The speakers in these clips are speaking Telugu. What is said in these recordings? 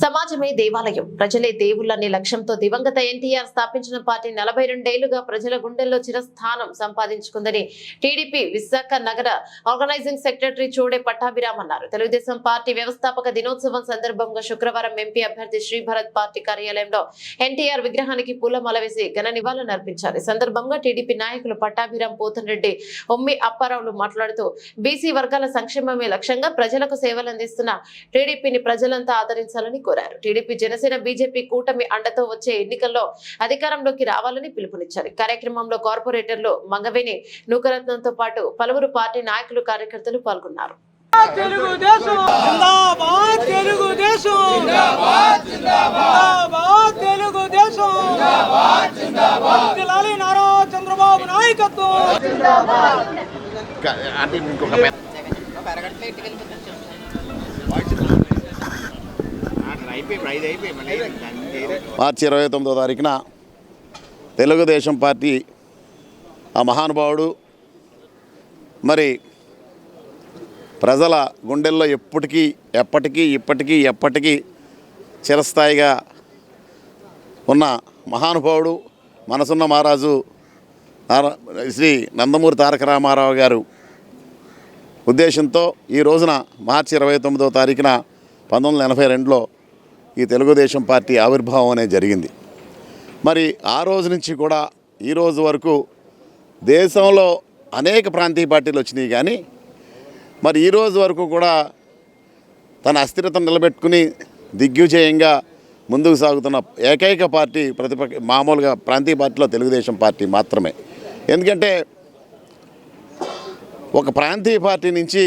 సమాజమే దేవాలయం, ప్రజలే దేవుళ్ళనే లక్ష్యంతో దివంగత ఎన్టీఆర్ స్థాపించిన పార్టీ 42 ఏళ్లుగా ప్రజల గుండెల్లో చిరస్థానం సంపాదించుకుందని టీడీపీ విశాఖ నగర ఆర్గనైజింగ్ సెక్రటరీ చోడే పట్టాభిరామ్ అన్నారు. తెలుగుదేశం పార్టీ వ్యవస్థాపక దినోత్సవం సందర్భంగా శుక్రవారం ఎంపీ అభ్యర్థి శ్రీభరత్ పార్టీ కార్యాలయంలో ఎన్టీఆర్ విగ్రహానికి పూలమాల వేసి ఘన నివాళులు అర్పించారు. ఈ సందర్భంగా టీడీపీ నాయకులు పట్టాభిరామ్, పోతన్రెడ్డి, ఒమ్మి అప్పారావులు మాట్లాడుతూ బీసీ వర్గాల సంక్షేమమే లక్ష్యంగా ప్రజలకు సేవలు అందిస్తున్న టీడీపీని ప్రజలంతా ఆదరించాలని కోరారు. టీడీపీ, జనసేన, బీజేపీ కూటమి అండతో వచ్చే ఎన్నికల్లో అధికారంలోకి రావాలని పిలుపునిచ్చారు. కార్యక్రమంలో కార్పొరేటర్లు మంగవేణి, నూకరత్నంతో పాటు పలువురు పార్టీ నాయకులు, కార్యకర్తలు పాల్గొన్నారు. మార్చి 29వ తారీఖున తెలుగుదేశం పార్టీ ఆ మహానుభావుడు మరి ప్రజల గుండెల్లో ఎప్పటికీ చిరస్థాయిగా ఉన్న మహానుభావుడు, మనసున్న మహారాజు శ్రీ నందమూరి తారక రామారావు గారు ఉద్దేశంతో ఈ రోజున మార్చి 29వ తారీఖున 1982లో ఈ తెలుగుదేశం పార్టీ ఆవిర్భావం అనేది జరిగింది. మరి ఆ రోజు నుంచి కూడా ఈ రోజు వరకు దేశంలో అనేక ప్రాంతీయ పార్టీలు వచ్చినాయి, కానీ మరి ఈ రోజు వరకు కూడా తన అస్థిరతను నిలబెట్టుకుని దిగ్విజయంగా ముందుకు సాగుతున్న ఏకైక పార్టీ మామూలుగా ప్రాంతీయ పార్టీలో తెలుగుదేశం పార్టీ మాత్రమే. ఎందుకంటే ఒక ప్రాంతీయ పార్టీ నుంచి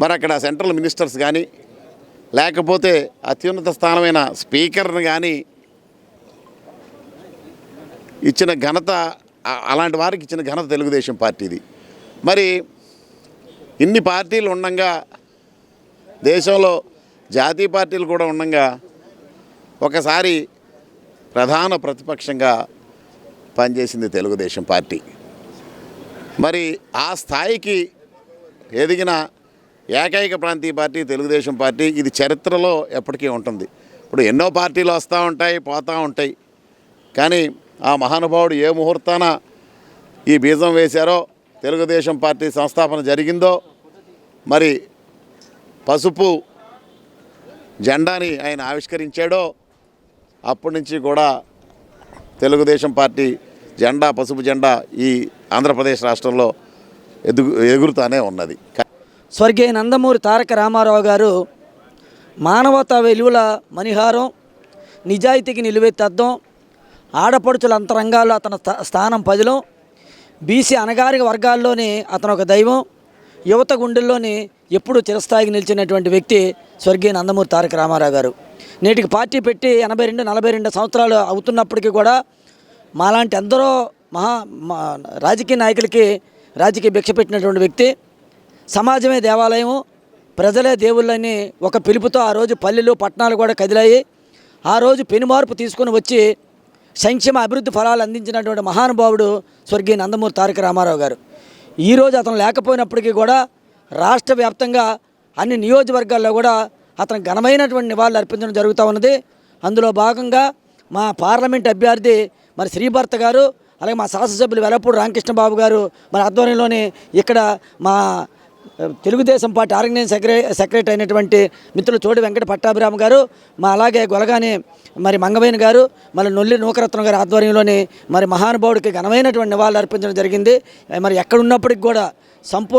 మరి అక్కడ సెంట్రల్ మినిస్టర్స్ కానీ లేకపోతే అత్యున్నత స్థానమైన స్పీకర్ని కానీ ఇచ్చిన ఘనత, అలాంటి వారికి ఇచ్చిన ఘనత తెలుగుదేశం పార్టీది. మరి ఇన్ని పార్టీలు ఉండగా, దేశంలో జాతీయ పార్టీలు కూడా ఉండగా ఒకసారి ప్రధాన ప్రతిపక్షంగా పనిచేసింది తెలుగుదేశం పార్టీ. మరి ఆ స్థాయికి ఎదిగిన ఏకైక ప్రాంతీయ పార్టీ తెలుగుదేశం పార్టీ. ఇది చరిత్రలో ఎప్పటికీ ఉంటుంది. ఇప్పుడు ఎన్నో పార్టీలు వస్తూ ఉంటాయి, పోతూ ఉంటాయి, కానీ ఆ మహానుభావుడు ఏ ముహూర్తాన ఈ బీజం వేశారో, తెలుగుదేశం పార్టీ సంస్థాపన జరిగిందో, మరి పసుపు జెండాని ఆయన ఆవిష్కరించాడో అప్పటి నుంచి కూడా తెలుగుదేశం పార్టీ జెండా, పసుపు జెండా ఈ ఆంధ్రప్రదేశ్ రాష్ట్రంలో ఎగురుతూనే ఉన్నది. స్వర్గీయ నందమూరి తారక రామారావు గారు మానవతా విలువల మణిహారం, నిజాయితీకి నిలువెత్తద్దం, ఆడపడుచుల అంతరంగాల్లో అతని స్థానం పదిలం, బీసీ అణగారిక వర్గాల్లోని అతను ఒక దైవం, యువత గుండెల్లోని ఎప్పుడూ చిరస్థాయికి నిలిచినటువంటి వ్యక్తి స్వర్గీయ నందమూరి తారక రామారావు గారు. నేటికి పార్టీ పెట్టి 42 సంవత్సరాలు అవుతున్నప్పటికీ కూడా మాలాంటి ఎందరో రాజకీయ నాయకులకి రాజకీయ భిక్ష పెట్టినటువంటి వ్యక్తి. సమాజమే దేవాలయం, ప్రజలే దేవుళ్ళని ఒక పిలుపుతో ఆ రోజు పల్లెలు, పట్టణాలు కూడా కదిలాయి. ఆ రోజు పెనుమార్పు తీసుకొని వచ్చి సంక్షేమ అభివృద్ధి ఫలాలు అందించినటువంటి మహానుభావుడు స్వర్గీయ నందమూరి తారక రామారావు గారు. ఈరోజు అతను లేకపోయినప్పటికీ కూడా రాష్ట్ర వ్యాప్తంగా అన్ని నియోజకవర్గాల్లో కూడా అతను ఘనమైనటువంటి నివాళులు అర్పించడం జరుగుతూ ఉన్నది. అందులో భాగంగా మా పార్లమెంట్ అభ్యర్థి మరి శ్రీభరత్ గారు, అలాగే మా శాసనసభ్యులు వెలపూడి రామకృష్ణ బాబు గారు మరి ఆధ్వర్యంలోని ఇక్కడ మా తెలుగుదేశం పార్టీ ఆర్గనైజింగ్ సెక్రటరీ అయినటువంటి మిత్రులు చోడి వెంకట పట్టాభిరామ్ గారు, మా అలాగే గొలగాని మరి మంగవేణి గారు, మళ్ళీ నొల్లి నూకరత్నం గారి ఆధ్వర్యంలోని మరి మహానుభావుడికి ఘనమైనటువంటి నివాళులు అర్పించడం జరిగింది. మరి ఎక్కడున్నప్పటికి కూడా సంపూర్ణ